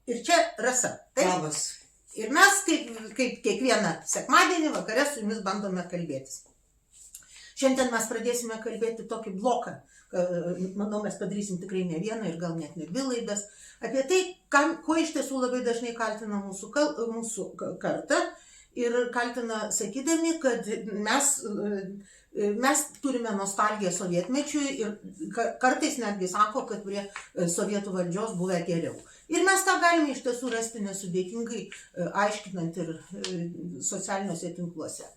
Ir čia Rasa. Taip? Labas. Ir mes kaip kiekvieną sekmadienį vakare su jumis bandome kalbėtis. Šiandien mes pradėsime kalbėti tokį bloką. Manau, mes padarysim tikrai ne vieną ir gal net ne dvi laidas. Apie tai, ko iš tiesų labai dažnai kaltina mūsų kartą. Ir kaltina sakydami, kad mes turime nostalgiją sovietmečiui ir kartais netgi sako, kad prie sovietų valdžios buvę geriau. Ir mes tą galime iš tiesų rasti nesudėtingai, aiškinant ir socialiniuose tinkluose.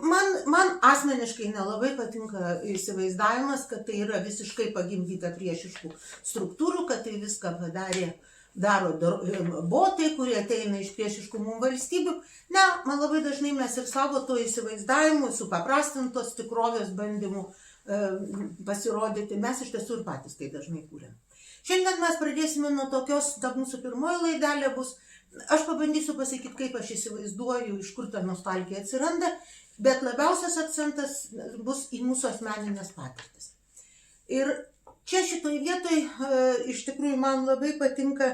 Man asmeniškai nelabai patinka įsivaizdavimas, kad tai yra visiškai pagimdyta priešiškų struktūrų, kad tai viską daro botai, kurie ateina iš priešiškų mums valstybių. Ne, man labai dažnai mes ir savo to įsivaizdavimu, supaprastintos tikrovės bandymų pasirodyti, mes iš tiesų ir patys tai dažnai kūrėm. Šiandien mes pradėsime nuo tokios, ta mūsų pirmoji laidelė bus, aš pabandysiu pasakyti, kaip aš įsivaizduoju, iš kur ta nostalgija atsiranda, bet labiausias akcentas bus į mūsų asmeninės patirtis. Ir čia šitoj vietoj iš tikrųjų man labai patinka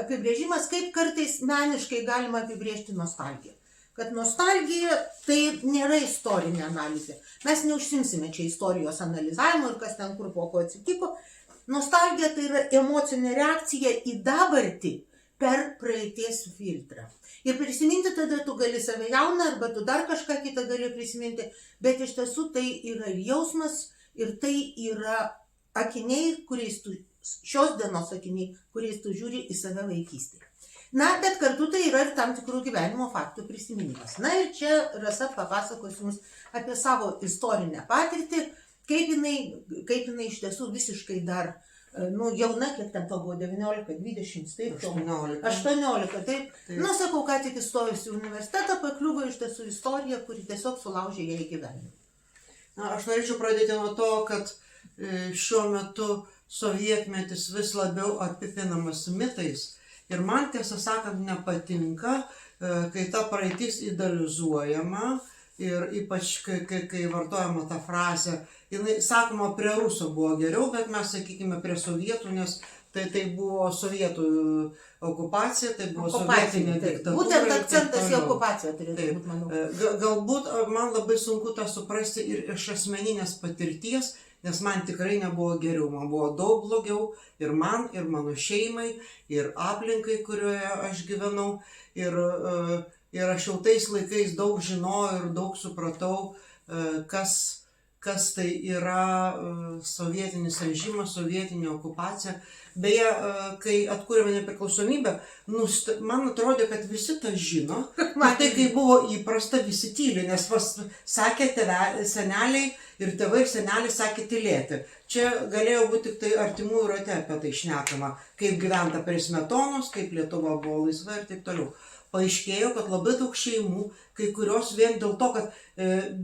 apibrėžimas, kaip kartais meniškai galima apibrėžti nostalgiją. Kad nostalgija tai nėra istorinė analizė. Mes neužsimsime čia istorijos analizavimu ir kas ten kur po ko atsitiko. Nostalgija tai yra emocinė reakcija į dabartį per praeities filtrą. Ir prisiminti tada tu gali save jauną arba tu dar kažką kitą gali prisiminti, bet iš tiesų tai yra ir jausmas ir tai yra akiniai, šios dienos akiniai, kuriais tu žiūri į save vaikystėje. Na, bet kartu tai yra ir tam tikrų gyvenimo faktų prisiminimas. Na ir čia Rasa papasakos jums apie savo istorinę patirtį, kaip jinai iš tiesų visiškai dar, jauna, kiek ten to buvo, 19, 20, taip? 18, taip. Sakau, ką tik įstojus į universitetą, pakliuvo iš tiesų istorija, kuri tiesiog sulaužė ją į gyvenimą. Na, aš norėčiau pradėti nuo to, kad šiuo metu sovietmetis vis labiau apipinamas mitais. Ir man, tiesą sakant, nepatinka, kai ta praeitis idealizuojama ir ypač, kai vartojama ta frazė, jinai, sakoma, prie rusų buvo geriau, bet mes, sakykime, prie sovietų, nes tai buvo sovietų okupacija, tai buvo sovietinė diktatūra. Būtent akcentas į okupaciją turėtų būti, manau. Galbūt man labai sunku tą suprasti ir iš asmeninės patirties, nes man tikrai nebuvo geriau, man buvo daug blogiau ir man, ir mano šeimai, ir aplinkai, kurioje aš gyvenau. Ir aš jau tais laikais daug žinojau ir daug supratau, kas tai yra sovietinis režimas, sovietinė okupacija. Beje, kai atkūrėme nepriklausomybę, man atrodė, kad visi tą žino. Tai, kai buvo įprasta, visi tyli, nes sakė seneliai ir tėvai ir seneliai sakė tylėti. Čia galėjo būti tik tai artimųjų rate apie tai šnekama, kaip gyventa prie Smetonos, kaip Lietuva buvo laisva ir taip toliau. Paaiškėjo, kad labai daug šeimų, kai kurios vien dėl to, kad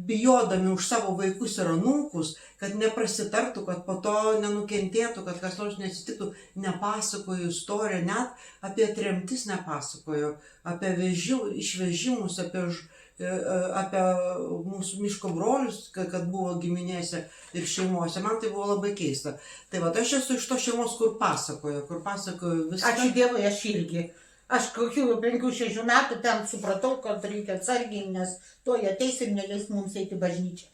bijodami už savo vaikus ir anūkus, kad neprasitartų, kad po to nenukentėtų, kad kas nors neatsitiktų, nepasakojo istoriją, net apie tremtis nepasakojo, apie išvežimus, apie mūsų miško brolius, kad buvo giminėse ir šeimose. Man tai buvo labai keista. Tai va, aš esu iš to šeimos, kur pasakojo viską. Ačiū Dievui, aš irgi. Aš kokių 5-6 metų ten supratau, kad reikia atsargiai, nes to jie ateis ir neleis mums eiti bažnyčią.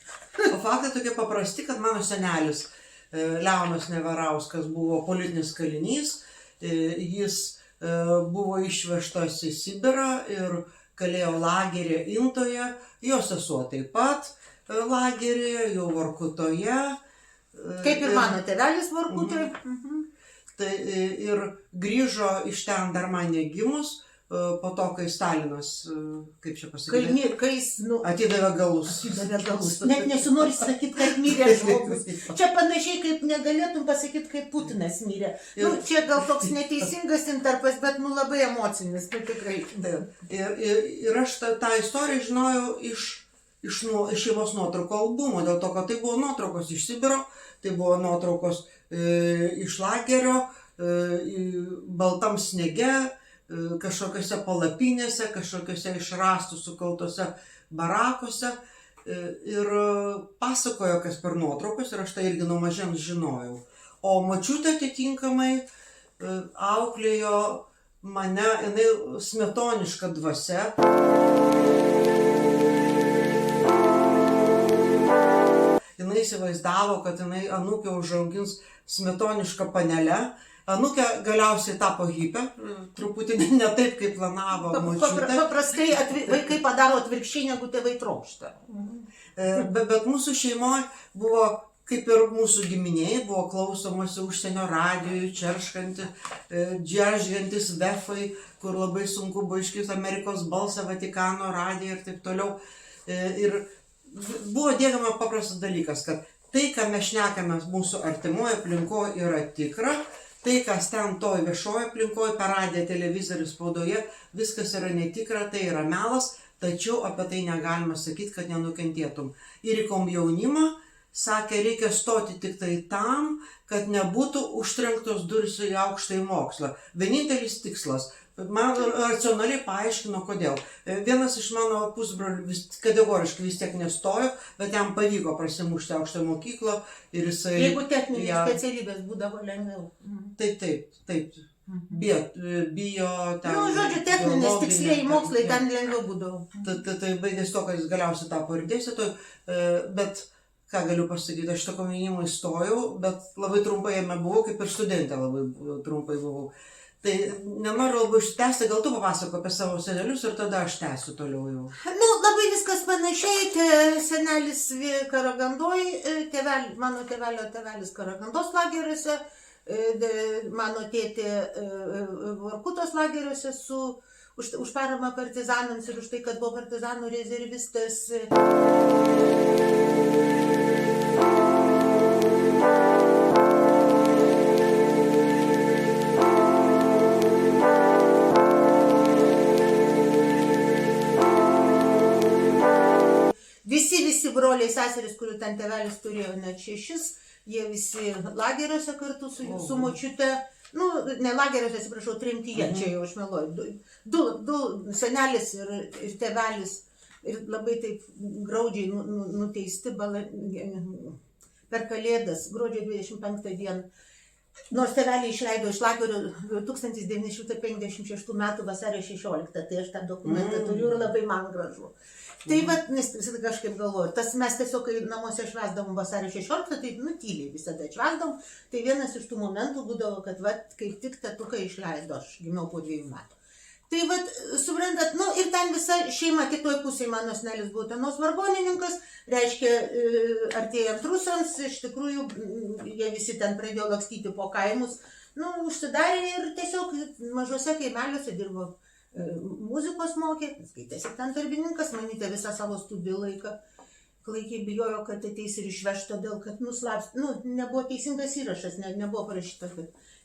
O faktai tokie paprasti, kad mano senelis Leonas Neverauskas buvo politinis kalinys, jis buvo išvežtas į Sibirą ir kalėjo lageryje Intoje, jo sesuo taip pat lageryje, jau Vorkutoje. Kaip ir mano tėvelis Vorkutoje. Ir grįžo iš ten dar man negimus, po to, kai Stalinas, kaip čia pasakyti, atidavė galus. Net nesinori sakyti, kad mirė žmogus. Čia panašiai, kaip negalėtum pasakyti, kaip Putinas mirė. Čia gal toks neteisingas interpas, bet labai emocinis, tai tikrai. Ir aš tą istoriją žinojau iš šeimos nuotraukų albumo, dėl to, kad tai buvo nuotraukos iš Sibiro, tai buvo nuotraukos iš lagerio, baltam snege, kažkokiose palapinėse, kažkokiose iš rąstų sukaltose barakuose. Ir pasakojo, kas per nuotraukos, ir aš tai irgi nuo mažens žinojau. O močiutė atitinkamai auklėjo mane, jinai smetoniška dvasia. Jinai įsivaizdavo, kad jinai anūkę užaugins smetonišką panelę. Anūkė galiausiai tapo hipė, truputį ne taip, kaip planavo močiutė. Paprastai vaikai padaro atvirkščiai, negu tėvai trokšta. Bet mūsų šeimoje buvo, kaip ir mūsų giminiai, buvo klausomasi užsienio radijų, čerškanti, džeržgantis vefai, kur labai sunku buvo iškirsti Amerikos balsą, Vatikano radiją ir taip toliau. Ir buvo dėgiama paprastas dalykas, kad tai, ką mes šnekame mūsų artimoje aplinkoje, yra tikra. Tai, kas ten toj viešoje aplinkoje, per radiją, televizorių, spaudoje, viskas yra netikra, tai yra melas, tačiau apie tai negalima sakyti, kad nenukentėtum. Ir į komjaunimą sakė, reikia stoti tik tai tam, kad nebūtų užtrenktos durys į aukštąjį mokslą. Vienintelis tikslas. Man racionaliai paaiškino, kodėl. Vienas iš mano pusbrolių kategoriškai vis tiek nestojo, bet jam pavyko prasimušti aukštą mokyklą ir jisai... Jeigu techninės specialybės būdavo lengviau. Taip. Bio, ten... Žodžiu, techninės tikslieji mokslai ten lengviau būdavo. Tai baigėsi to, kad jis galiausiai tapo ir dėstytoju, bet ką galiu pasakyti, aš to komjaunimo įstojau, bet labai trumpai jame buvau, kaip ir studentė labai trumpai buvau. Tai nenoriu labai ištęsti, gal tu papasako apie savo senelius ir tada aš tęsiu toliau jau. Labai viskas panašiai, senelis Karagandoj, mano tėvelio tėvelis Karagandos lageriuose, mano tėtė Vorkutos lageriuose už paramą partizanams ir už tai, kad buvo partizanų rezervistas. Visi broliai seserys, kurių ten tėvelis turėjo net 6, jie visi lageriuose kartu su močiute, ne lageriuose, atsiprašau, tremtyje, čia jau aš meluoju, du senelis ir tėvelis ir labai taip graudžiai nuteisti per Kalėdas, gruodžio 25 dieną. Nors tėvelį išleido iš lagerio 1956 m. vasario 16, tai aš tą dokumentą turiu ir labai man gražu. Tai nes visada kažkaip galvoju, mes tiesiog, kai namuose švęsdavom vasario 16, tai tyliai visada švęsdavom, tai vienas iš tų momentų būdavo, kad kaip tik tėtuką išleido, aš gimiau po 2 metų. Tai suprantat, ir ten visa šeima, kitoj pusėje mano senelis buvo Utenos vargonininkas, reiškia, artėjant rusams, iš tikrųjų, jie visi ten pradėjo lakstyti po kaimus, užsidarė ir tiesiog mažose kaimeliuose dirbo. Muzikos mokė, skaitėsi ten darbininkas, manytė visą savo studijų laiką, klaikiai bijojo, kad ateis ir išveš, todėl kad nebuvo teisingas įrašas, nebuvo parašyta,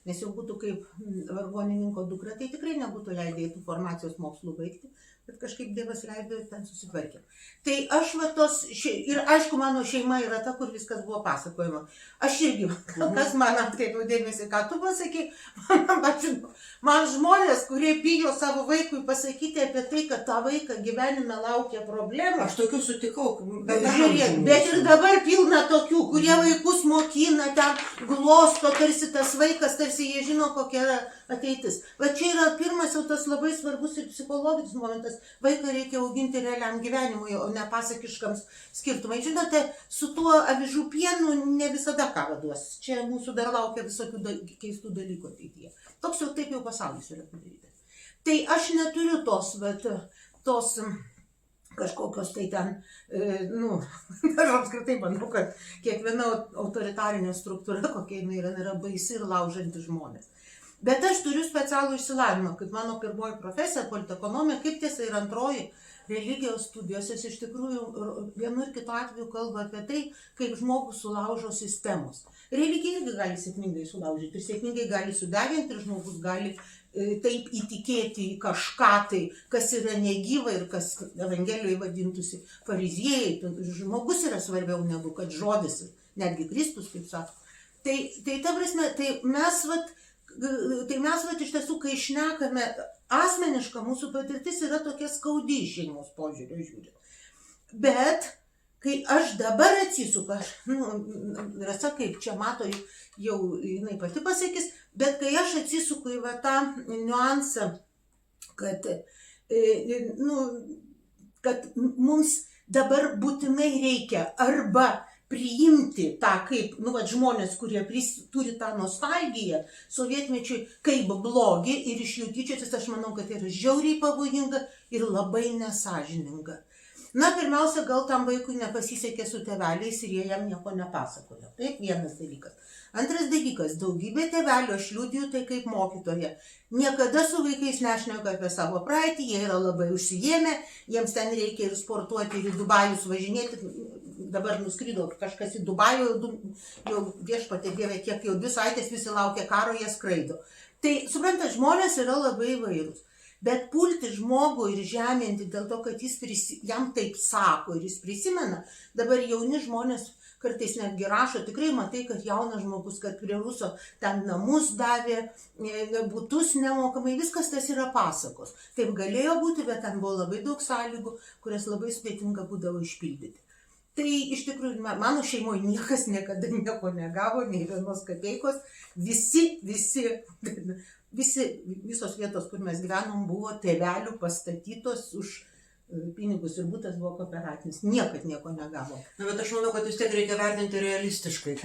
nes jau būtų kaip vargonininko dukra, tai tikrai nebūtų leidę tų formacijos mokslų baigti, bet kažkaip Dievas leido ir ten susitvarkė. Tai aš ir aišku, mano šeima yra ta, kur viskas buvo pasakojama. Aš irgi, kas man atkreipiau dėmesį, ką tu pasakai, man žmonės, kurie bijo savo vaikui pasakyti apie tai, kad tą vaiką gyvenime laukia problemą. Aš tokių sutikau. Žiūrėk, bet ir dabar pilna tokių, kurie vaikus mokina, ten glosto, tarsi tas vaikas, tarsi jie žino, kokia yra ateitis. Va čia yra pirmas jau tas labai svarbus ir psichologinis momentas. Vaiką reikia auginti realiam gyvenimui, o ne pasakiškams skirtumai. Žinote, su tuo avižų pienu ne visada ką duos. Čia mūsų dar laukia visokių keistų dalykų ateityje. Toks jau taip jau pasaulis yra padarytas. Tai aš neturiu tos kažkokios tai ten, aš apskritai manau, kad kiekviena autoritarinė struktūra, kokia jinai yra baisi ir laužanti žmonės. Bet aš turiu specialų išsilavinimą, kaip mano pirmoji profesija, politekonomija, kaip tiesa ir antroji religijos studijos, jis iš tikrųjų vienu ir kitu atveju kalba apie tai, kaip žmogus sulaužo sistemos. Religija irgi gali sėkmingai sulaužyti ir sėkmingai gali sudeginti ir žmogus gali taip įtikėti į kažką tai, kas yra negyva ir kas Evangelijoje vadintųsi fariziejai. Žmogus yra svarbiau negu kad žodis, netgi Kristus, kaip sako. Tai ta prasme, tai mes iš tiesų, kai šnekame asmenišką, mūsų patirtis yra tokia skaudi iš šeimos požiūrio žiūrint. Bet kai aš dabar atsisuku, Rasa, kaip čia mato, jau jinai pati pasakys, bet kai aš atsisuku į tą niuansą, kad, kad mums dabar būtinai reikia arba priimti tą kaip, žmonės, kurie turi tą nostalgiją sovietmečiui kaip blogį ir iš jų tyčiotis, aš manau, kad tai yra žiauriai pavojinga ir labai nesąžininga. Pirmiausia, gal tam vaikui nepasisekė su tėveliais ir jie jam nieko nepasakojo. Taip, vienas dalykas. Antras dalykas, daugybė tėvelių, aš liudiju tai kaip mokytoja, niekada su vaikais nešneka apie savo praeitį, jie yra labai užsijėmę, jiems ten reikia ir sportuoti, ir į Dubajus važinėti, dabar nuskrido kažkas į Dubajų, jau viešpatie Dieve, kiek jau 2 savaitės visi laukia karo, jie skraido. Tai, suprantat, žmonės yra labai įvairūs. Bet pulti žmogų ir žeminti dėl to, kad jam taip sako ir jis prisimena, dabar jauni žmonės kartais netgi rašo, tikrai matai, kad jaunas žmogus, kad prie Ruso ten namus davė, butus nemokamai, viskas tas yra pasakos. Taip galėjo būti, bet ten buvo labai daug sąlygų, kurias labai sudėtinga būdavo išpildyti. Tai iš tikrųjų, mano šeimoje niekas niekada nieko negavo, nei vienos kapeikos, visos vietos, kur mes gyvenom, buvo tėvelių pastatytos už pinigus ir būtas buvo kooperatinis. Niekad nieko negavo. Bet aš manau, kad vis tiek reikia vertinti realistiškai.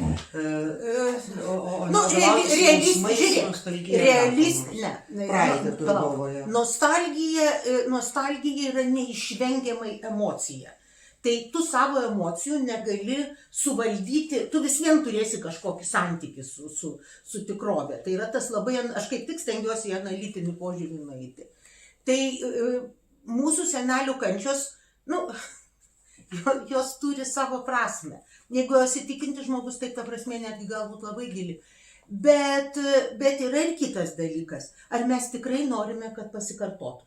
Nostalgija yra neišvengiamai emocija. Tai tu savo emocijų negali suvaldyti, tu vis vien turėsi kažkokį santykį su tikrovė. Tai yra tas labai, aš kaip tik stengiuosi į analitinį požiūrį nueiti. Tai mūsų senelių kančios, jos turi savo prasme. Jeigu jos įtikinti žmogus, tai ta prasme netgi galbūt labai gili. Bet yra ir kitas dalykas. Ar mes tikrai norime, kad pasikartotų?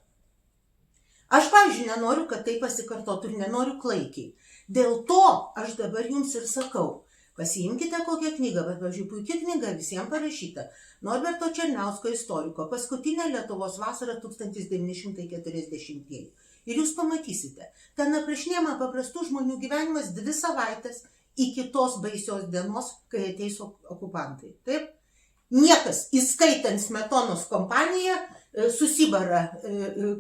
Aš, pavyzdžiui, nenoriu, kad tai pasikartotų ir nenoriu klaikiai. Dėl to aš dabar jums ir sakau, pasiimkite kokią knygą, bet, pavyzdžiui, puikia knyga visiems parašyta. Norberto Černiausko istoriko, paskutinė Lietuvos vasara 1940. Ir jūs pamatysite, ten aprašinėjama paprastų žmonių gyvenimas 2 savaitės iki tos baisios dienos, kai ateis okupantai. Taip? Niekas, įskaitant Smetonos kompaniją, susibara,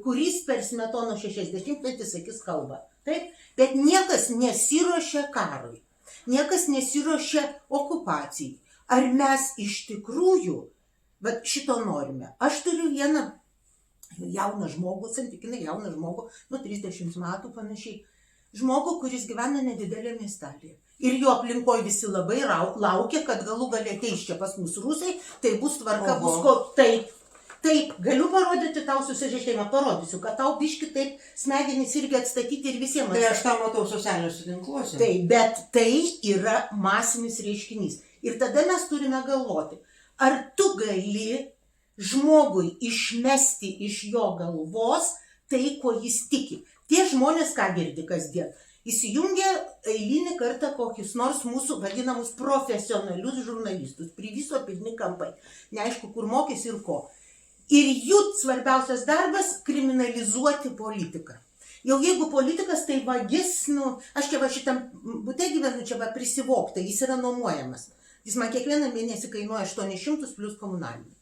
kuris per Smetono 60-metį sakys kalbą. Taip? Bet niekas nesiruošia karui. Niekas nesiruošia okupacijai. Ar mes iš tikrųjų šito norime? Aš turiu vieną jauną žmogų, santykinai jauną žmogų, 30 metų panašiai. Žmogų, kuris gyvena nedidelė miestelėje. Ir jo aplinkoje visi labai laukia, kad galų galia ateis čia pas mus rusai, tai bus tvarka, bus ko taip. Taip, galiu parodyti tau susižeštėjimą, parodysiu, kad tau biški taip smegenys irgi atstatyti ir visiems. Tai aš tą matau socialiniuose tinkluose. Taip, bet tai yra masinis reiškinys. Ir tada mes turime galvoti, ar tu gali žmogui išmesti iš jo galvos tai, ko jis tiki. Tie žmonės ką girdi kasdien? Įsijungia eilinį kartą kokius nors mūsų vadinamus profesionalius žurnalistus, priviso pilni kampai, neaišku, kur mokys ir ko. Ir jų svarbiausias darbas - kriminalizuoti politiką. Jau jeigu politikas tai vagis, aš čia šitam bute gyvenu, čia prisivokta, jis yra nuomojamas. Jis man kiekvieną mėnesį kainuoja 800 plus komunalinį.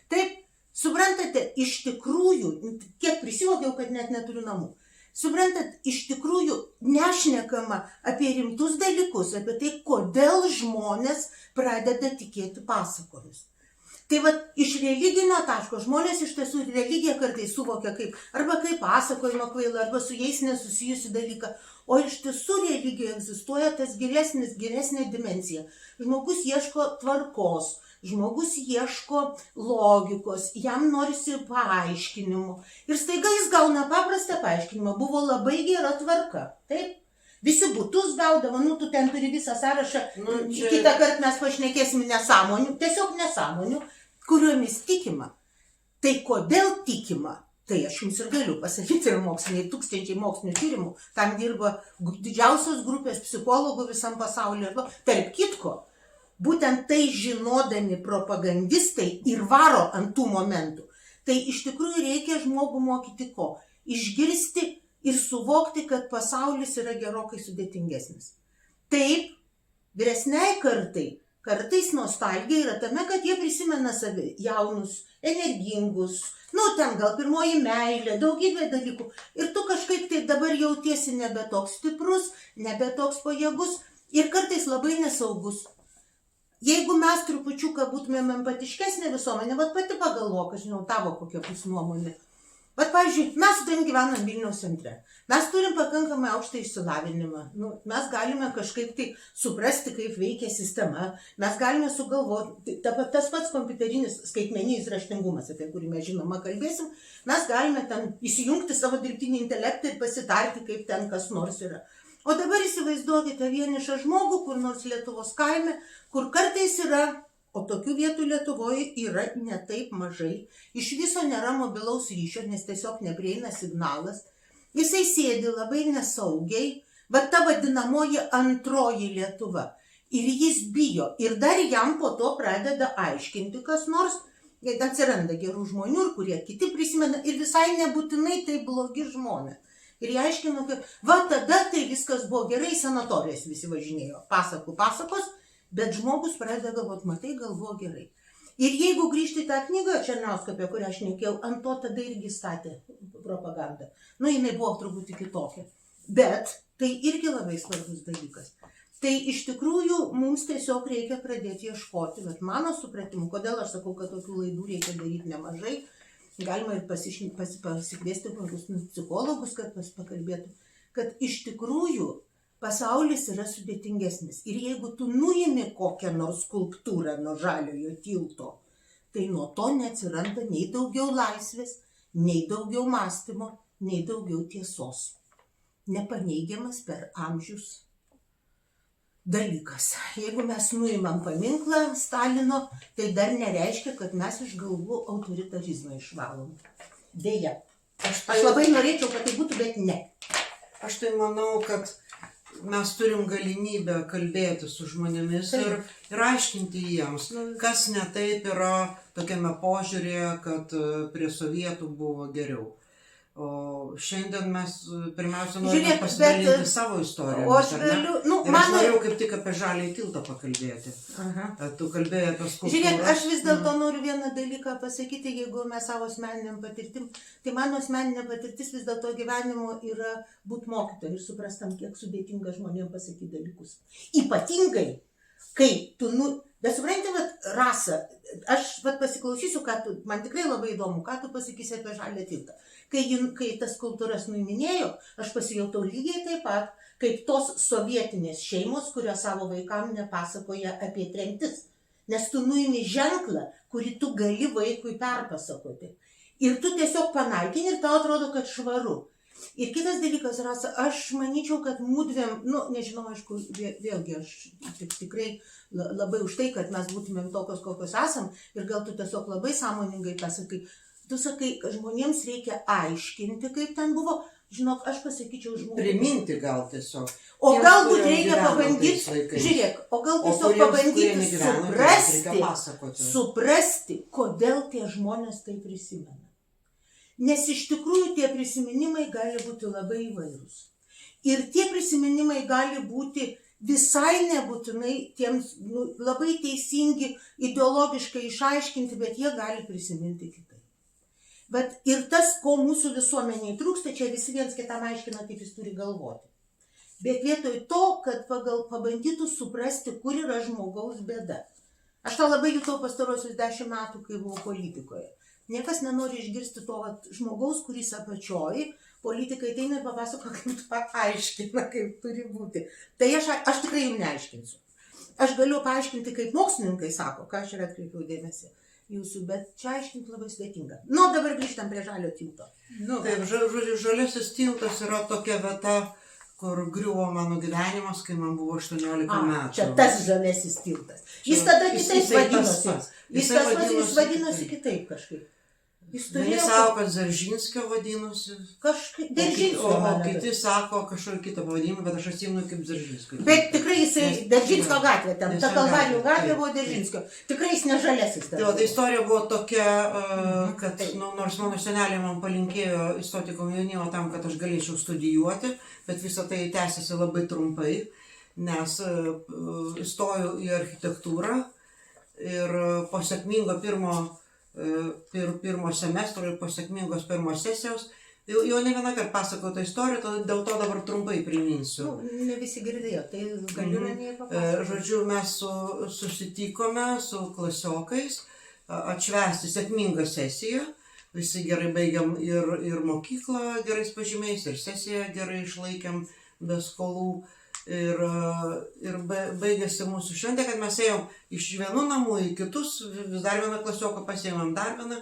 Taip, suprantate, iš tikrųjų, kiek prisivokiau, kad net neturiu namų. Suprantat, iš tikrųjų nešnekama apie rimtus dalykus, apie tai, kodėl žmonės pradeda tikėti pasakomis. Tai iš religinio taško žmonės iš tiesų religiją kartais suvokia arba kaip pasakojimo kvailą, arba su jais nesusijusi dalyką. O iš tiesų religijoje egzistuoja tas geresnė dimensija. Žmogus ieško tvarkos, žmogus ieško logikos, jam norisi paaiškinimų. Ir staiga jis gauna paprastą paaiškinimą. Buvo labai gera tvarka. Taip? Visi butus gaudavo, tu ten turi visą sąrašą. Kitą kartą mes pašnekėsim nesąmonių, tiesiog nesąmonių, kuriomis tikima. Tai kodėl tikima? Tai aš jums ir galiu pasakyti, ir moksliniai, tūkstančiai mokslinių tyrimų, tam dirba didžiausios grupės psichologų visam pasaulyje. Tarp kitko, būtent tai žinodami propagandistai ir varo ant tų momentų. Tai iš tikrųjų reikia žmogų mokyti ko? Išgirsti ir suvokti, kad pasaulis yra gerokai sudėtingesnis. Taip, vyresniai kartai kartais nostalgija yra tame, kad jie prisimena save jaunus, energingus, ten gal pirmoji meilė, daugybė dalykų. Ir tu kažkaip tai dabar jautiesi nebe toks stiprus, nebe toks pajėgus ir kartais labai nesaugus. Jeigu mes trupučiuką būtumėm empatiškesnė visuomenė, pati pagalvok, aš žinau, tavo kokia bus nuomonė. Pavyzdžiui, mes su tavim gyvenam Vilniaus centre. Mes turim pakankamai aukštą išsilavinimą. Mes galime kažkaip tai suprasti, kaip veikia sistema. Mes galime sugalvoti, tas pats kompiuterinis skaitmeninis raštingumas, apie kurį mes žinoma kalbėsim, mes galime ten įsijungti savo dirbtinį intelektą ir pasitarti, kaip ten kas nors yra. O dabar įsivaizduokite vienišą žmogų, kur nors Lietuvos kaime, kur kartais yra, o tokių vietų Lietuvoje yra ne taip mažai, iš viso nėra mobilaus ryšio, nes tiesiog neprieina signalas. Jisai sėdi labai nesaugiai, ta vadinamoji antroji Lietuva. Ir jis bijo. Ir dar jam po to pradeda aiškinti kas nors, atsiranda gerų žmonių, kurie kiti prisimena ir visai nebūtinai tai blogi žmonės. Ir jie aiškino, kad tada tai viskas buvo gerai, sanatorijas visi važinėjo, pasakos, bet žmogus pradeda galvoti, matai, gal buvo gerai. Ir jeigu grįžti tą knygą Černiausko, apie kurią aš šnekėjau, ant to tada irgi statė propagandą. Jinai buvo truputį kitokia. Bet tai irgi labai svarbus dalykas. Tai iš tikrųjų mums tiesiog reikia pradėti ieškoti. Bet mano supratimu, kodėl aš sakau, kad tokių laidų reikia daryti nemažai, galima ir pasikviesti psichologus, kad pakalbėtų, kad iš tikrųjų pasaulis yra sudėtingesnis. Ir jeigu tu nuimi kokią nors skulptūrą nuo žaliojo tilto, tai nuo to neatsiranda nei daugiau laisvės, nei daugiau mąstymo, nei daugiau tiesos. Nepaneigiamas per amžius dalykas. Jeigu mes nuimam paminklą Stalino, tai dar nereiškia, kad mes iš galvų autoritarizmą išvalom. Deja. Aš labai norėčiau, kad tai būtų, bet ne. Aš tai manau, kad mes turim galimybę kalbėti su žmonėmis ir aiškinti jiems, kas ne taip yra tokiame požiūrėje, kad prie sovietų buvo geriau. O šiandien mes pirmiausia norime pasidalinti savo istorijomis. Ir aš norėjau kaip tik apie žaliąjį tiltą pakalbėti. Tu kalbėjai apie skulptūrą. Žiūrėk, aš vis dėlto noriu vieną dalyką pasakyti, jeigu mes savo asmeniniam patirtim, tai mano asmeninė patirtis vis dėlto gyvenimo yra būti mokytoju ir suprastam, kiek sudėtinga žmonėm pasakyti dalykus. Ypatingai, kai tu, bet supranti, Rasa, aš pasiklausysiu, man tikrai labai įdomu, ką tu pasakysi apie žalią tiltą. Kai tas skulptūras nuiminėjo, aš pasijautau lygiai taip pat, kaip tos sovietinės šeimos, kurios savo vaikam nepasakoja apie tremtis. Nes tu nuimi ženklą, kurį tu gali vaikui perpasakoti. Ir tu tiesiog panaikini ir tau atrodo, kad švaru. Ir kitas dalykas, Rasa, aš manyčiau, kad mūdvėm, nežinau, aišku, vėlgi aš tikrai labai už tai, kad mes būtumėm tokios, kokios esam, ir gal tu tiesiog labai sąmoningai pasakai. Tu sakai, kad žmonėms reikia aiškinti, kaip ten buvo. Žinok, aš pasakyčiau žmogui. Priminti gal tiesiog. O galbūt reikia pabandyti, žiūrėk, o gal tiesiog pabandyti suprasti, kodėl tie žmonės tai prisimena. Nes iš tikrųjų tie prisiminimai gali būti labai įvairūs. Ir tie prisiminimai gali būti visai nebūtinai tiems labai teisingi, ideologiškai išaiškinti, bet jie gali prisiminti kitaip. Bet ir tas, ko mūsų visuomeniai trūksta, čia visi viens kitam aiškina, kaip jis turi galvoti. Bet vietoj to, kad pabandytų suprasti, kur yra žmogaus bėda. Aš tą labai jutau pastarosius 10 metų, kai buvau politikoje. Niekas nenori išgirsti to žmogaus, kuris apačioj, politikai ateina ir papasako, kaip paaiškina, kaip turi būti. Tai aš tikrai jums neaiškinsiu. Aš galiu paaiškinti, kaip mokslininkai sako, ką aš ir atkreipiau dėmesį jūsų, bet čia aiškinti labai sudėtinga. Dabar grįžtam prie žalio tilto. Taip, žodžiu, žaliasis tiltas yra tokia vieta, kur griuvo mano gyvenimas, kai man buvo 18 metų. Čia tas žaliasis tiltas. Jis tada kitaip vadinosi. Jis vadinosi kitaip kažkaip. Jis Vieni turėjo sako, kad Dzeržinskio vadinosi, kažkaip o Deržinskio. kiti sako kažkokį kitą pavadinimą, bet aš atsimenu kaip Dzeržinskio. Bet tikrai jisai Deržinskio gatvė ten, Nes ta ten Kalvarijų gatvė, gatvė taip, buvo Deržinskio. Tikrai jis ne žalesis. Tai va, ta istorija buvo tokia, kad taip. nors mano seneliai man palinkėjo įstoti komjaunimą tam, kad aš galėčiau studijuoti, bet visą tai tęsiasi labai trumpai, nes įstojau į architektūrą ir po sėkmingo pirmo semestro ir po sėkmingos pirmos sesijos, jau ne vieną kartą pasakau tą istoriją, dėl to dabar trumpai priminsiu. Nu, ne visi girdėjo, tai galiu ramiai papasakoti. Žodžiu, mes susitikome su klasiokais atšvęsti sėkmingą sesiją, visi gerai baigiam ir mokyklą gerais pažymiais, ir sesiją gerai išlaikėm be skolų. Ir baigėsi mūsų šventė, kad mes ėjom iš vienų namų į kitus, vis dar vieną klasioką pasiėmėm dar vieną,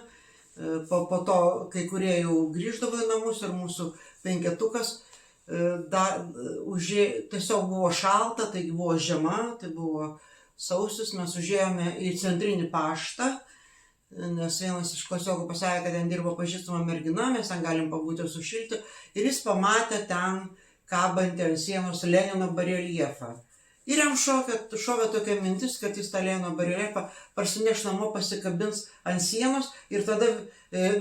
po to kai kurie jau grįždavo į namus ir mūsų penketukas, tiesiog buvo šalta, taigi buvo žiema, tai buvo sausis, mes užėjome į centrinį paštą, nes vienas iš klasiokų pasakė, kad ten dirbo pažįstama mergina, mes ten galim pabūti sušilti, ir jis pamatė ten kabantį ant sienos Lenino bareljefą. Ir jam šovė tokia mintis, kad jis tą Lenino bareljefą parsineš namo, pasikabins ant sienos ir tada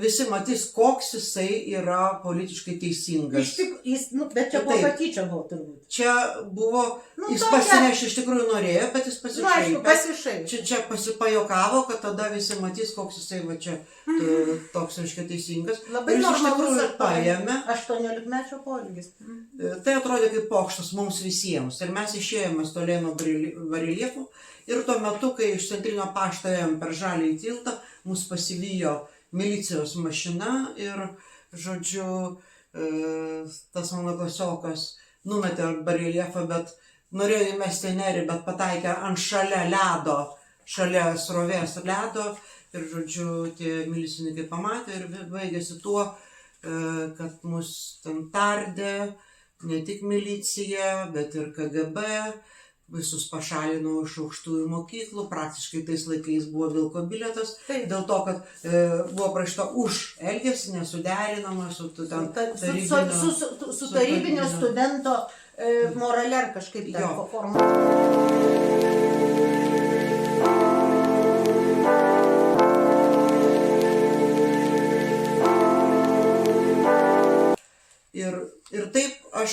visi matys, koks jisai yra politiškai teisingas. Bet čia buvo patyčia buvo turbūt. Čia buvo, jis pasinešė, iš tikrųjų norėjo, bet jis pasišaipė. Čia pasipajokavo, kad tada visi matys, koks jisai va čia toks, reiškia, teisingas. Labai normalus paėmė 18-mečio poelgis. Tai atrodė kaip pokštas mums visiems. Ir mes išėjome su Lenino bareljefu ir tuo metu, kai iš centrinio pašto ėjom per Žaliąjį tiltą, mus pasivijo milicijos mašina ir, žodžiu, tas mano klasiokas numetė bareljefą, bet norėjo įmesti nerį, bet pataikė ant šalia ledo, šalia srovės ledo ir, žodžiu, tie milicininkai pamatė ir baigėsi tuo, kad mus ten tardė ne tik milicija, bet ir KGB, visus pašalino iš aukštųjų mokyklų, praktiškai tais laikais buvo vilko bilietas, dėl to, kad buvo prašyta už elgesį nesuderinama su tarybinio studento morale ar kažkaip ten formą. Ir taip aš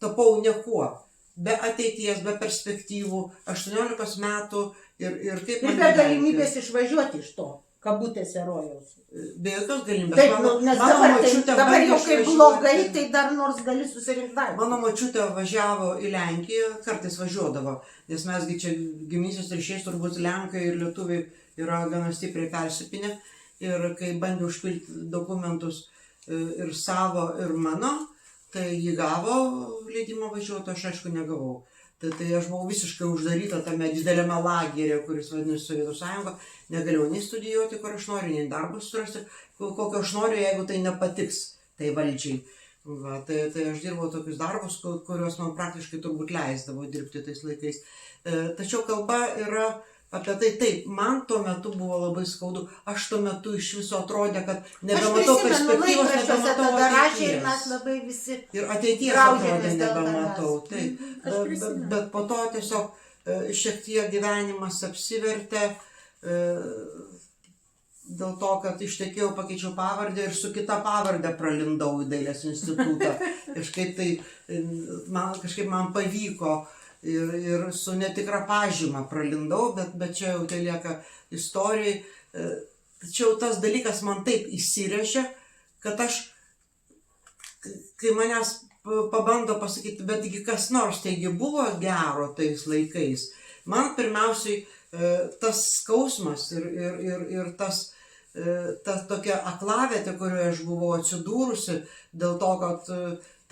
tapau niekuo. Be ateities, be perspektyvų, 18 metų ir kaip... Ir be galimybės išvažiuoti iš to, kabutėse rojaus. Be jokios galimybės. Taip, nes dabar jau kaip blogai, tai dar nors gali susirinkti. Mano močiutė važiavo į Lenkiją, kartais važiuodavo, nes mesgi čia giminystės ryšiais turbūt Lenkai ir lietuviai yra gana stipriai persipinę. Ir kai bandė užpilti dokumentus ir savo, ir mano, tai jį gavo leidimą važiuoti, aš aišku negavau. Tai aš buvau visiškai uždaryta tame dideliame lageryje, kuris vadinasi Sovietų Sąjunga, negalėjau nei studijuoti, kur aš noriu, nei darbus surasti, kokio aš noriu, jeigu tai nepatiks tai valdžiai. Va, tai aš dirbau tokius darbus, kuriuos man praktiškai turbūt leisdavo dirbti tais laikais. Tačiau kalba yra apie tai, taip, man tuo metu buvo labai skaudu, aš tuo metu iš viso atrodė, kad nebematau perspektyvos, nebematau ateities. Ir ateities atrodė nebematau. Bet po to tiesiog šiek tiek gyvenimas apsivertė dėl to, kad ištekėjau, pakeičiau pavardę ir su kita pavardė pralindau į Dailės institutą. Kažkaip man pavyko. Ir su netikra pažyma pralindau, bet čia jau tai lieka istorijai. Tačiau tas dalykas man taip įsirėžė, kad aš, kai manęs pabando pasakyti, betgi kas nors taigi buvo gero tais laikais, man pirmiausiai tas skausmas ir ta tokia aklavietė, kurioje aš buvau atsidūrusi, dėl to, kad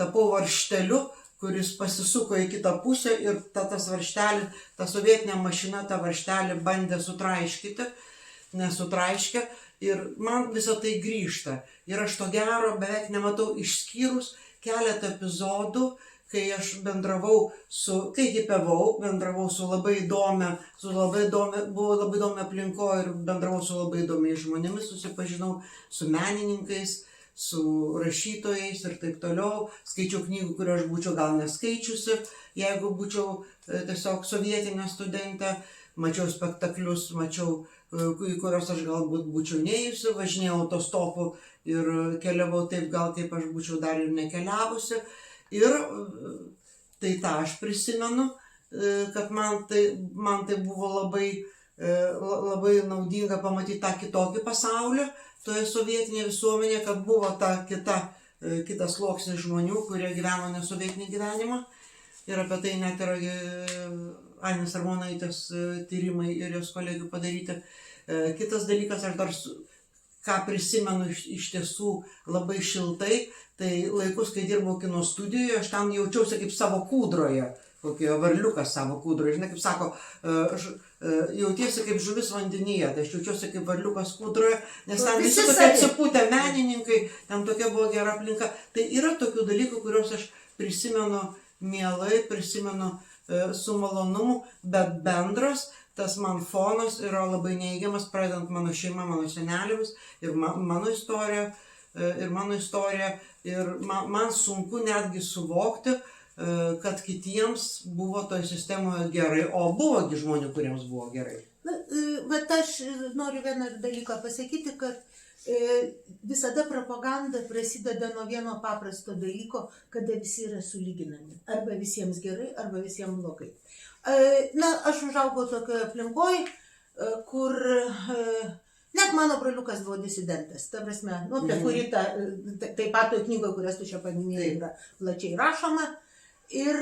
tapau varžteliu, kuris pasisuko į kitą pusę ir tas varžtelis, ta sovietinė mašina tą varžtelį bandė sutraiškyti, nesutraiškė ir man visą tai grįžta. Ir aš to gero beveik nematau išskyrus keletą epizodų, kai aš bendravau kai hipiavau, bendravau su labai įdomia, buvo labai įdomia aplinko ir bendravau su labai įdomiais žmonėmis, susipažinau su menininkais, su rašytojais ir taip toliau, skaičiau knygų, kurių aš būčiau gal neskaičiusi, jeigu būčiau tiesiog sovietinė studentė, mačiau spektaklius, į kuriuos aš galbūt būčiau neėjusi, važinėjau autostopu ir keliavau taip gal, kaip aš būčiau dar ir nekeliavusi. Ir tai tą aš prisimenu, kad man tai buvo labai naudinga pamatyti tą kitokį pasaulį toje sovietinėje visuomenėje, kad buvo ta kitas sluoksnis žmonių, kurie gyveno nesovietinį gyvenimą. Ir apie tai net yra Ainės Armonaitės tyrimai ir jos kolegių padaryti. Kitas dalykas, aš dar ką prisimenu iš tiesų labai šiltai, tai laikus, kai dirbau kino studijoje, aš ten jaučiausi kaip savo kūdroje, kokio varliukas savo kūdroje, žinai, kaip sako, jautiesi kaip žuvis vandenyje, tai aš jaučiausi kaip varliukas kūdroje, nes ten visi tokie atsipūtę menininkai, ten tokia buvo gera aplinka. Tai yra tokių dalykų, kuriuos aš prisimenu mielai, prisimenu su malonumu, bet bendras tas man fonas yra labai neigiamas, pradedant mano šeima, mano senelėmis ir mano istorija. Ir man sunku netgi suvokti, kad kitiems buvo toje sistemoje gerai, o buvogi žmonių, kuriems buvo gerai. Bet aš noriu vieną dalyką pasakyti, kad visada propaganda prasideda nuo vieno paprasto dalyko, kada visi yra sulyginami. Arba visiems gerai, arba visiems blogai. Aš užaugau tokioje aplinkoje, kur net mano broliukas buvo disidentas. Ta prasme, apie kurį taip pat toje knygoje, kurias tu čia paminėjai, yra plačiai rašoma. Ir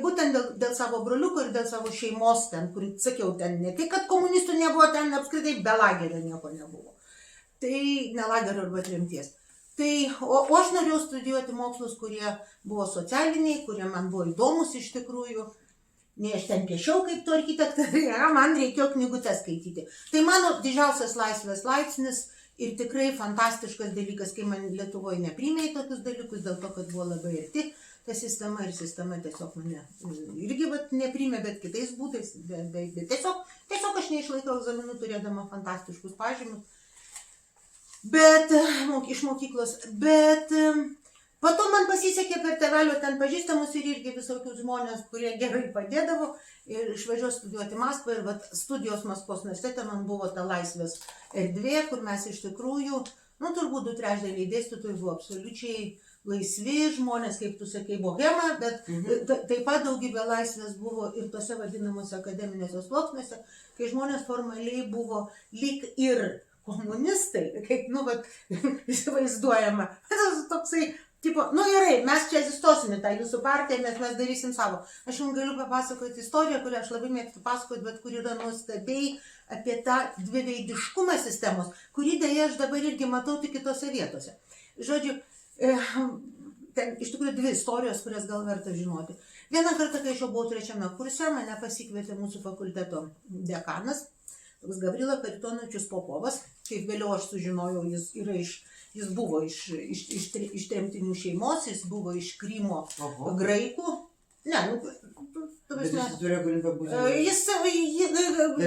būtent dėl savo broliuko ir dėl savo šeimos ten, kur, sakiau, ten ne tik, kad komunistų nebuvo, ten apskritai be lagerio nieko nebuvo. Tai ne lagerio arba tremties. O aš norėjau studijuoti mokslus, kurie buvo socialiniai, kurie man buvo įdomus iš tikrųjų. Nei aš ten piešiau kaip to architektą, man reikėjo knygutes skaityti. Tai mano didžiausias laisvės laipsnis ir tikrai fantastiškas dalykas, kai man Lietuvoje nepriėmė į tokius dalykus, dėl to, kad buvo labai arti ta sistema ir sistema tiesiog mane irgi nepriėmė, bet kitais būdais. Bet tiesiog aš neišlaikiau egzaminų turėdama fantastiškus pažymius. Iš mokyklos, bet po to man pasisekė per tėvelio ten pažįstamus ir irgi visokius žmonės, kurie gerai padėdavo ir išvažiuoju studijuoti Maskvą ir studijos Maskvos universitete man buvo ta laisvės erdvė, kur mes iš tikrųjų, turbūt 2/3 dėstytojų buvo absoliučiai laisvi žmonės, kaip tu sakai, bohema, bet taip pat daugybė laisvės buvo ir tose vadinamuose akademinėse sluoksniuose, kai žmonės formaliai buvo lyg ir komunistai, kaip, įsivaizduojama. Toksai, gerai, mes čia įstosim į tą jūsų partiją, mes darysim savo. Aš jums galiu papasakoti istoriją, kurią aš labai mėgstu pasakoti, bet kur yra nuostabiai apie tą dviveidiškumą sistemos, kurį dėja aš dabar irgi matau tik kitose vietose. Žodžiu, ten iš tikrųjų 2 istorijos, kurias gal verta žinoti. Vieną kartą, kai aš jau buvau 3 kurse, mane pasikvietė mūsų fakulteto dekanas, Gavrila Karitonovičius Popovas, kaip vėliau aš sužinojau, jis buvo iš tremtinių šeimos, jis buvo iš Krymo graikų. Ne, bet jis turėjo galimybę būti. Jis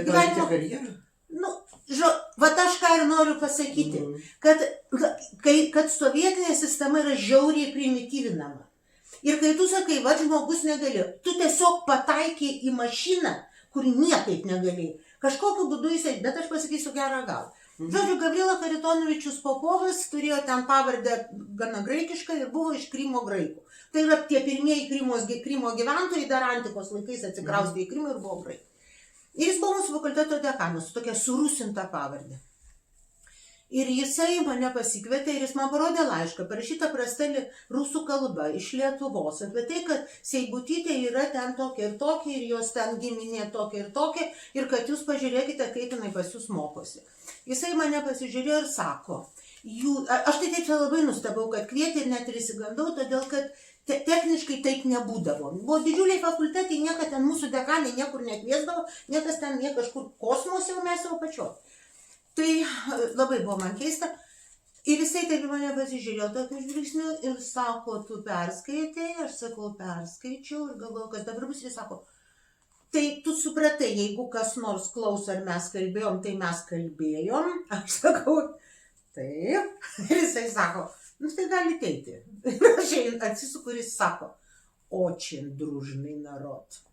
gyvenimo. Aš ką ir noriu pasakyti, kad sovietinė sistema yra žiauriai primityvinama. Ir kai tu sakai, žmogus negalėjo, tu tiesiog pataikiai į mašiną, kuri niekaip negalėjo. Kažkokiu būdu jisai, bet aš pasakysiu gerą galą. Žodžiu, Gavrila Karitonovičius Popovas turėjo ten pavardę gana graikišką ir buvo iš Krymo graikų. Tai yra tie pirmieji Krymo gyventojai dar antikos laikais atsikraustė į Krymą ir buvo graikai. Ir jis buvo mūsų fakulteto dekanas, su tokia surusinta pavardė. Ir jisai mane pasikvietė ir jis man parodė laišką, parašytą prasta rusų kalba iš Lietuvos, apie tai, kad Seibutytė yra ten tokia ir tokia, ir jos ten giminė tokia ir tokia, ir kad jūs pažiūrėkite, kaip jinai pas jūs mokosi. Jisai mane pasižiūrėjo ir sako, aš tai taip labai nustebau, kad kvietė ir net ir įsigandau, todėl kad techniškai taip nebūdavo. Buvo didžiuliai fakultetai, niekas ten mūsų dekanai niekur nekviesdavo, niekas ten kažkur kosmose, o mes jau pačios. Tai labai buvo man keista. Ir jisai taip į mane pasižiūrėjo tokiu žvilgsniu ir sako, tu perskaitei, aš sakau, perskaičiau ir galvoju, kas dabar bus, ir sako, tai tu supratai, jeigu kas nors klaus, ar mes kalbėjom, tai mes kalbėjom, aš sakau, taip, ir jisai sako, nu tai galite eiti. Ir aš atsisuku ir jis sako, очень дружный народ.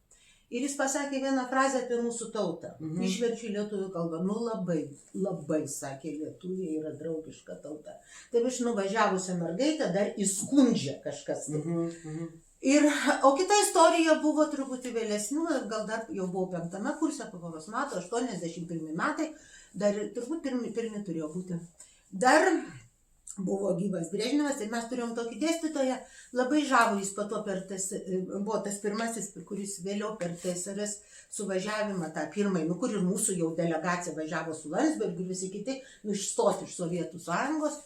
Ir jis pasakė vieną frazę apie mūsų tautą. Išverčiu į lietuvių kalbą. Nu labai, labai, sakė, lietuviai yra draugiška tauta. Taip aš nuvažiavusią mergaitę dar įskundžia kažkas. O kita istorija buvo truputį vėlesnių, gal dar jau buvau 5 kurse, po poros metų, 81 metai, dar turbūt pirmi turėjo būti. Dar buvo gyvas Brežnevas ir mes turėjom tokį dėstytoją, labai žavų, jis po to buvo tas pirmasis, kuris vėliau per TSRS suvažiavimą, tą pirmąjį, kur ir mūsų jau delegacija važiavo su Landsbergiu ir visi kiti, išstoti iš Sovietų Sąjungos.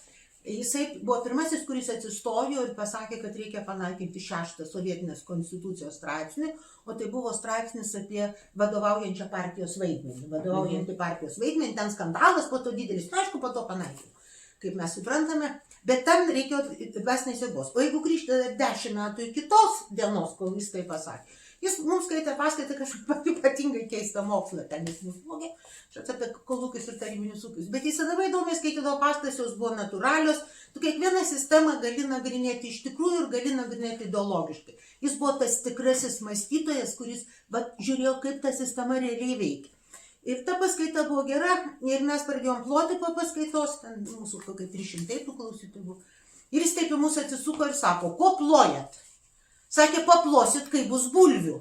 Jisai buvo pirmasis, kuris atsistojo ir pasakė, kad reikia panaikinti 6 sovietinės konstitucijos straipsnį, o tai buvo straipsnis apie vadovaujančią partijos vaidmenį. Vadovaujantį partijos vaidmenį, ten skandalas po to didelis, aišku, po to panaikinti. Kaip mes suprantame, bet tam reikėjo dvasinės jėgos. O jeigu grįžti 10 metų iki tos dienos, kol jis tai pasakė, jis mums skaitė paskaitą kažkokį ypatingai keistą mokslą, ten jis mus mokė, šios apie kolūkius ir tarybinius ūkius, bet jis labai įdomiai skaitydavo paskaitas, jos buvo natūralios, tu kiekvieną sistemą gali nagrinėti iš tikrųjų ir gali nagrinėti ideologiškai. Jis buvo tas tikrasis mąstytojas, kuris žiūrėjo, kaip ta sistema realiai veikia. Ir ta paskaita buvo gera, ir mes pradėjom ploti po paskaitos, ten mūsų kokie 300 tų klausytojų buvo. Ir jis taip į mus atsisuko ir sako, ko plojat? Sakė, paplosit, kai bus bulvių.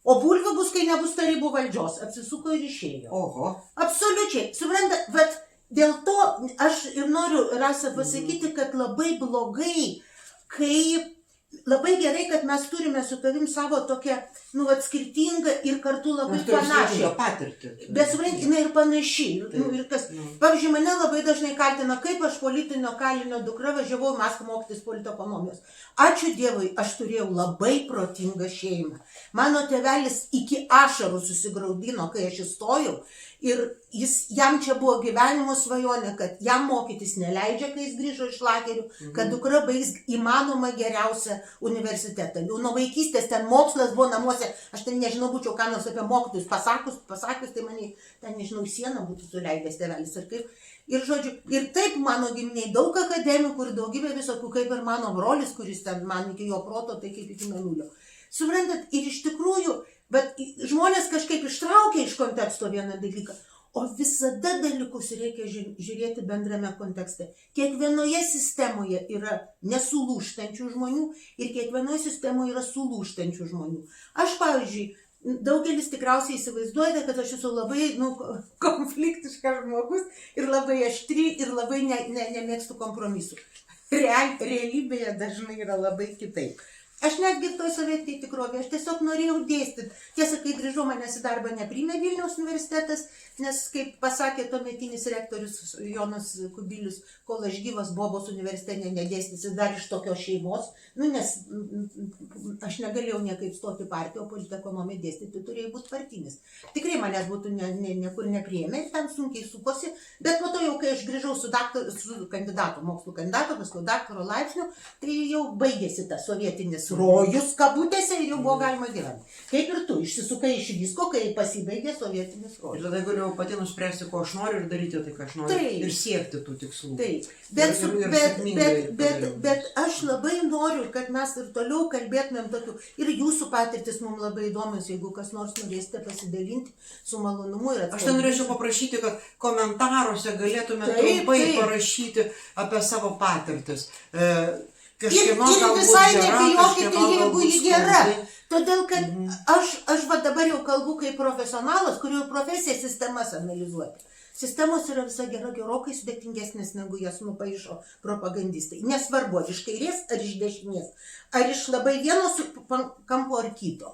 O bulvių bus, kai nebus tarybų valdžios. Apsisuko ir išėjo. Oho. Absoliučiai. Suprantat, bet dėl to aš ir noriu, Rasa, pasakyti, kad labai blogai, labai gerai, kad mes turime su tavim savo tokią, skirtingą ir kartu labai panašią patirtį. Bet supranti, jinai ir panašiai. Pavyzdžiui, mane labai dažnai kaltina, kaip aš politinio kalinio dukra važiavau į Maskvą mokytis politekonomijos. Ačiū Dievui, aš turėjau labai protingą šeimą. Mano tėvelis iki ašarų susigraudino, kai aš įstojau. Ir jam čia buvo gyvenimo svajonė, kad jam mokytis neleidžia, kai jis grįžo iš lagerių, kad dukra baigs įmanoma geriausią universitetą. Jau nuo vaikystės ten mokslas buvo namuose, aš ten nežinau, būčiau ką nors apie mokytojus pasakius, tai mane ten, nežinau, sieną būtų suleidęs tėvelis ir kaip. Ir žodžiu, ir taip mano giminiai daug akademikų ir daugybė visokių, kaip ir mano brolis, kuris ten man iki jo proto, tai kaip iki mėnulio. Suprantat, ir iš tikrųjų, bet žmonės kažkaip ištraukia iš konteksto vieną dalyką, o visada dalykus reikia žiūrėti bendrame kontekste. Kiekvienoje sistemoje yra nesulūžtančių žmonių ir kiekvienoje sistemoje yra sulūžtančių žmonių. Aš, pavyzdžiui, daugelis tikriausiai įsivaizduojate, kad aš esu labai konfliktiškas žmogus ir labai aštri ir labai nemėgstu kompromisų. Realybėje dažnai yra labai kitaip. Aš netgi toj sovietinėj tikrovėje, aš tiesiog norėjau dėstyti. Tiesa, kai grįžau, manęs į darbą nepriėmė Vilniaus universitetas, nes, kaip pasakė tuometinis rektorius Jonas Kubilius, kol aš gyvas Bobos universitete nedėstysi dar iš tokios šeimos, nes aš negalėjau niekaip stoti partiją, o politekonomiją dėstyti turėjau būti partinis. Tikrai manęs būtų niekur nepriėmė ir ten sunkiai sukosi, bet po to jau, kai aš grįžau su kandidatu, mokslų kandidatu, paskui daktaro laipsniu, tai jau baigėsi tas sovietinis rojus kabutėse ir jau buvo galima gyventi. Kaip ir tu, išsisukai iš visko, kai pasibaigė sovietinis rojus. Ir tada galėjau pati nuspręsti, ko aš noriu ir daryti tai, ką aš noriu. Taip. Ir siekti tų tikslų. Taip. Bet aš labai noriu, kad mes ir toliau kalbėtumėm tokių. Ir jūsų patirtis mums labai įdomios, jeigu kas nors norėsite pasidalinti su malonumu ir atsakyti. Aš ten norėčiau paprašyti, kad komentaruose galėtume trumpai parašyti apie savo patirtis. Ir visai nebijokite, jeigu ji gera. Todėl, kad aš dabar jau kalbu kaip profesionalas, kurio profesija sistemas analizuoti. Sistemos yra visa gerokai sudėtingesnės, negu jas nupaišo propagandistai. Nesvarbu, ar iš kairės, ar iš dešinės, ar iš labai vieno kampo ar kito.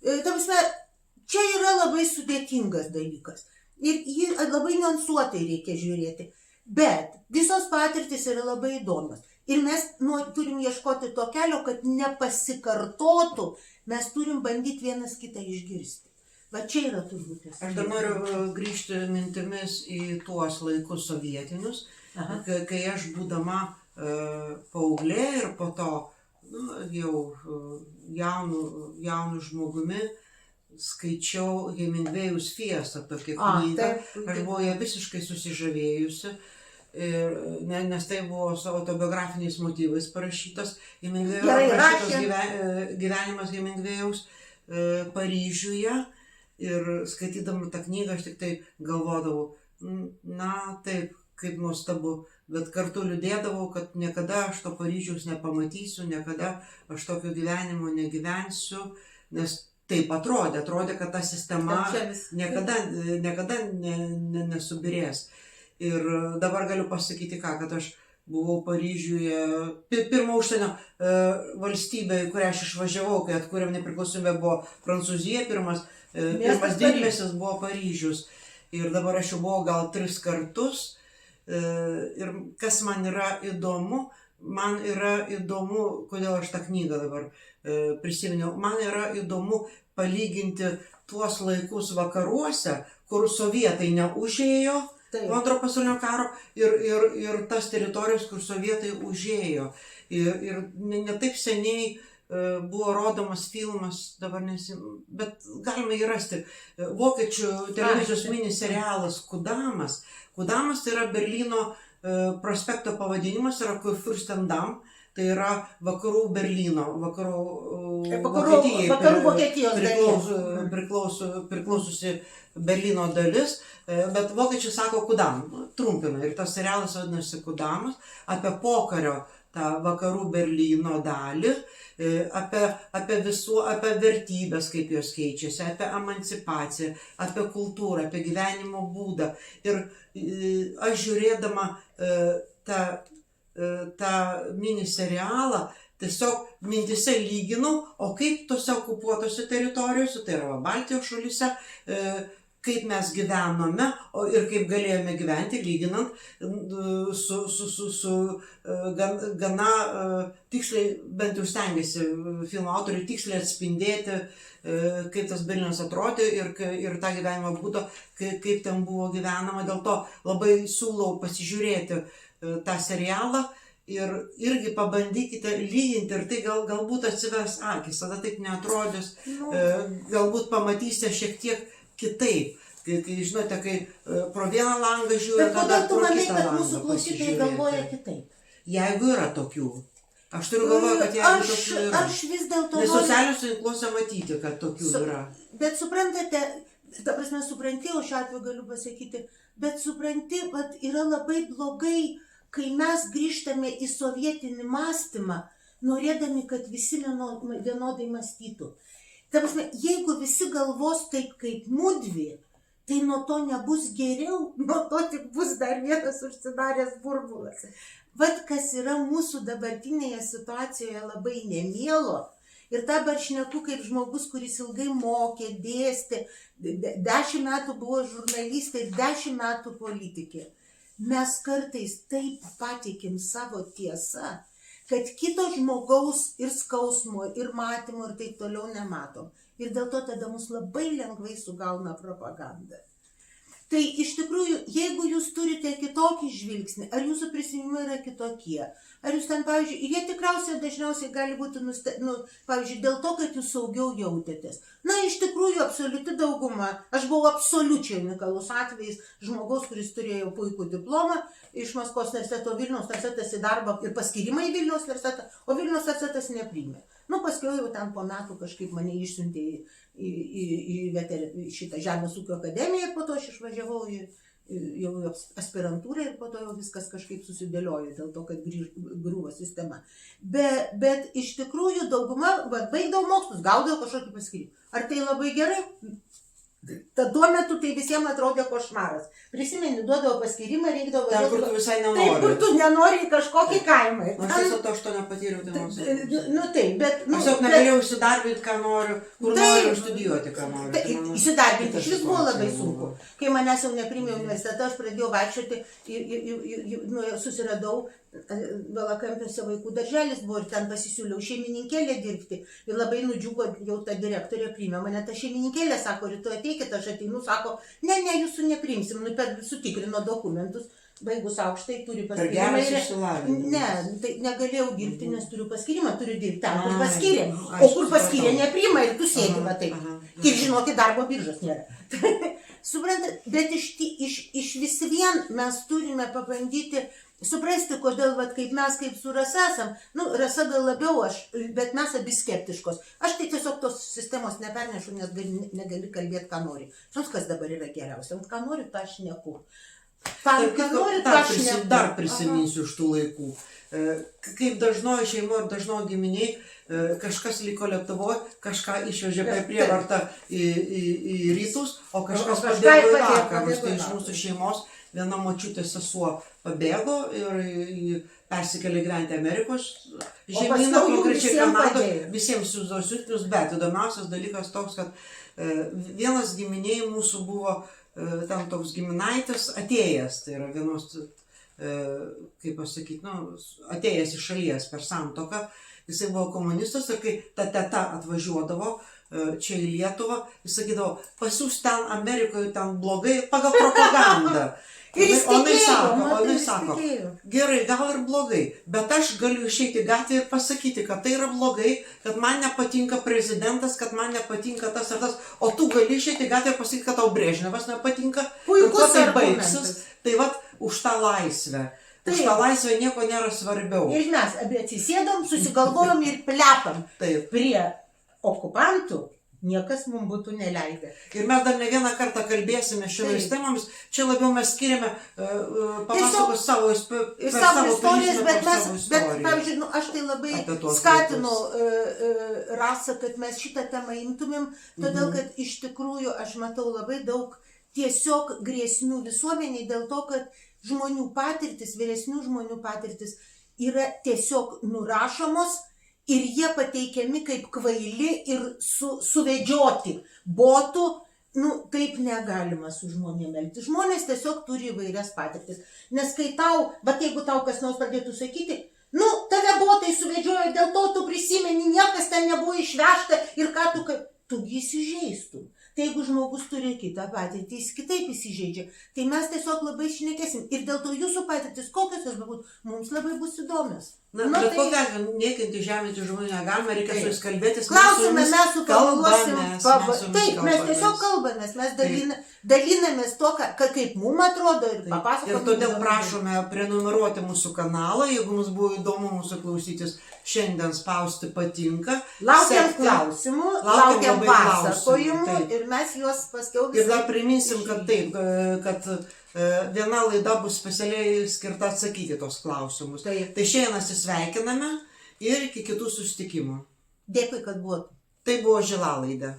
Čia yra labai sudėtingas dalykas. Ir jį labai niuansuotai reikia žiūrėti. Bet visos patirtis yra labai įdomios. Ir mes turim ieškoti to kelio, kad nepasikartotų, mes turim bandyti vienas kitą išgirsti. Va čia yra turbūt. Aš dar noriu grįžti mintimis į tuos laikus sovietinius kai aš būdama paauglė ir po to jau jaunu žmogumi skaičiau Hemingwėjaus Fiestą tokią knygą. Aš buvau ją visiškai susižavėjusi, nes tai buvo su autobiografiniais motyvais parašytas. Gyvenimas Hemingwėjaus Paryžiuje. Ir skaitydama tą knygą aš tik tai galvodavau, na taip, kaip nuostabu, bet kartu liūdėdavau, kad niekada aš to Paryžiaus nepamatysiu, niekada aš tokio gyvenimo negyvensiu, nes taip atrodė, kad ta sistema niekada nesubirės. Ir dabar galiu pasakyti kad aš buvau Paryžiuje, pirmą užsienio valstybę, į kurią aš išvažiavau, kai atkūrėm nepriklausomybę, buvo Prancūzija, pirmas didmiestis buvo Paryžius. Ir dabar aš jau buvau gal 3 kartus. Ir kas man yra įdomu, kodėl aš tą knygą dabar prisiminiau, man yra įdomu palyginti tuos laikus vakaruose, kur sovietai neužėjo po Antro pasaulinio karo ir tas teritorijos, kur sovietai užėjo. Ir ne taip seniai buvo rodomas filmas, bet galima jį rasti, vokiečių televizijos mini serialas Kudamas. Kudamas tai yra Berlyno prospekto pavadinimas, yra Kurfürstendamm, tai yra vakarų Berlyno, vakarų Vokietijos priklaususi Berlyno dalis, bet vokiečiai sako Kudam, trumpina, ir tas serialas vadinasi Kudamas, apie pokario tą vakarų Berlyno dalį, apie vertybės, kaip jos keičiasi, apie emancipaciją, apie kultūrą, apie gyvenimo būdą. Ir aš žiūrėdama tą mini serialą, tiesiog mintise lyginau, o kaip tose okupuotose teritorijose, tai yra Baltijos šalyse, kaip mes gyvenome ir kaip galėjome gyventi, lyginant su gana tiksliai, bent jau stengiasi filmo autoriai tiksliai atspindėti, kaip tas Berlynas atrodė ir tą gyvenimo būdą, kaip ten buvo gyvenama. Dėl to labai siūlau pasižiūrėti tą serialą ir irgi pabandykite lyginti ir tai galbūt atsivers akis, tada taip neatrodys, galbūt pamatysite šiek tiek kitaip. Kai žinote, kai pro vieną langą žiūri, tada pro kitą langą pasižiūrėti. Bet kodėl tu manai, kad mūsų klausytojai galvoja kitaip? Jeigu yra tokių. Aš turiu galvoje, kad jeigu tokių yra. Aš vis dėlto nes socialiniuose tinkluose matyti, kad tokių yra. Bet suprantate, ta prasme supranti, o šiuo atveju galiu pasakyti, bet supranti, vat yra labai blogai, kai mes grįžtame į sovietinį mąstymą, norėdami, kad visi vienodai mąstytų. Ta prasme, jeigu visi galvos taip kaip mudvi, tai nuo to nebus geriau, nuo to tik bus dar vienas užsidaręs burbulas. Vat kas yra mūsų dabartinėje situacijoje labai nemielo, ir dabar šneku kaip žmogus, kuris ilgai mokė, dėstė, 10 metų buvo žurnalistė ir 10 metų politikė. Mes kartais taip patikim savo tiesą, kad kito žmogaus ir skausmo, ir matymo, ir taip toliau nematom. Ir dėl to tada mus labai lengvai sugauna propaganda. Tai iš tikrųjų, jeigu jūs turite kitokį žvilgsnį, ar jūsų prisiminimai yra kitokie, ar jūs ten, pavyzdžiui, jie tikriausiai dažniausiai gali būti, pavyzdžiui, dėl to, kad jūs saugiau jautėtės. Na, iš tikrųjų, absoliuti dauguma, aš buvau absoliučiai unikalus atvejis žmogaus, kuris turėjo puikų diplomą iš Maskvos universiteto, Vilniaus universitetas į darbą ir paskirimą į Vilniaus universitetą, o Vilniaus universitetas nepriėmė. Paskui jau ten po metų kažkaip mane išsiuntė į šitą Žemės ūkio akademiją ir po to aš išvažiavau jau aspirantūrą ir po to jau viskas kažkaip susidėliojo dėl to, kad griuvo sistema. Bet iš tikrųjų dauguma baigdavo mokslus, gaudavo kažkokį paskyrimą. Ar tai labai gerai? Tuo metu tai visiems atrodė košmaras. Prisimeni, duodavo paskyrimą, reikdavo ten, kur tu visai nenori. Taip, kur tu nenori į kažkokį kaimą. Aš tiesiog to aš to nepatyriau. Aš tiesiog negalėjau įsidarbinti, ką noriu, kur noriu studijuoti, ką noriu. Įsidarbinti iš vis buvo labai sunku. Kai manęs jau neprimė universitetą, aš pradėjau vaikščioti, susiradau Valakampiuose vaikų darželis buvo ir ten pasisiūliau šeimininkėlę dirbti. Ir labai nudžiugo, jau ta direktorė priėmė mane, ta šeimininkėlė sako, rytoj ateikit, aš ateinu, sako, ne, jūsų nepriimsim, sutikrino dokumentus. baigus aukštai, turi Per paskirimą. geras išsilavinimas. Ne, tai negalėjau dirbti, nes turiu paskirimą, turiu dirbti ten, kur Ai, paskyrė. aš O kur paskyrė, supratau. nepriima ir tu sėdi va taip. Aha. Ir žinokit, darbo biržos nėra. Suprantat, bet iš vis vien mes turime pabandyti suprasti, kodėl, vat, kaip mes, kaip su Rasa esam, nu, Rasa gal labiau aš, bet mes abi skeptiškos. Aš tai tiesiog tos sistemos nepernešu, nes negali kalbėti, ką nori. Žinot, kas dabar yra geriausia, ką nori, tą aš neku. Dar prisiminsiu iš tų laikų. Kaip dažnoji šeimoje ir dažnoji giminiai, kažkas liko Lietuvoje, kažką išvežė per prievartą į rytus, o kažkas pabėgo į vakarus. Tai iš mūsų šeimos viena močiutė sesuo pabėgo ir persikėlė gyventi Amerikos žemyną, konkrečiai Kanadoje, visiems siųsdavo siuntinius, bet įdomiausias dalykas toks, kad vienas giminiai mūsų buvo ten toks giminaitis atėjęs, tai yra vienos, kaip pasakyti, nu, atėjęs iš šalies per santuoką, jisai buvo komunistas ir kai ta teta atvažiuodavo čia į Lietuvą, jis sakydavo, pasiūs ten Amerikoje, ten blogai, pagal propagandą. Ir jis sako, gerai, gal ir blogai, bet aš galiu išeiti į gatvę ir pasakyti, kad tai yra blogai, kad man nepatinka prezidentas, kad man nepatinka tas ar tas, o tu gali išeiti į gatvę ir pasakyti, kad tau Brežnevas nepatinka, puikus tai baigsis. Tai vat, už tą laisvę. Už tą laisvę nieko nėra svarbiau. Ir mes abi atsisėdom, susigalvojom ir plepam. Taip. Prie okupantų niekas mums būtų neleidę. Ir mes dar ne vieną kartą kalbėsime šiomis temomis. Čia labiau mes skiriame papasakos savo istorijas, bet pavyzdžiui, nu, aš tai labai skatinu Rasą, kad mes šitą temą imtumėm, todėl kad iš tikrųjų aš matau labai daug tiesiog grėsmių visuomeniai dėl to, kad žmonių patirtis, vyresnių žmonių patirtis yra tiesiog nurašomos ir jie pateikiami kaip kvaili ir suvedžioti botų. Nu, taip negalima su žmonėm elgtis. Žmonės tiesiog turi įvairias patirtis. Nes kai tau, bet jeigu tau kas nors pradėtų sakyti, nu, tave botai suvedžiojo, dėl to tu prisimeni, niekas ten nebuvo išvežta ir ką tu įsižeistum. Tai jeigu žmogus turi kitą patirtį, jis kitaip įsižeidžia. Tai mes tiesiog labai šnekėsim. Ir dėl to jūsų patirtis, kokios jos bebūtų, mums labai bus įdomios. Na, bet kokią atveju niekinti žeminti žmonių negalime, reikia su jais kalbėtis. Klausime, mes sukalbuosim. Taip, mes tiesiog kalbamės, mes dalinamės to, kaip mums atrodo ir papasakome. Ir todėl prašome prenumeruoti mūsų kanalą, jeigu mums buvo įdomu mūsų klausytis, šiandien spausti patinka. Laukiam klausimų, laukiam pasakojimų ir mes juos paskiau visą. Ir dar priminsim, kad taip, kad viena laida bus specialiai skirta atsakyti tos klausimus. Tai šiandien atsisveikiname ir iki kitų susitikimų. Dėkui, kad buvot. Tai buvo Žila laida.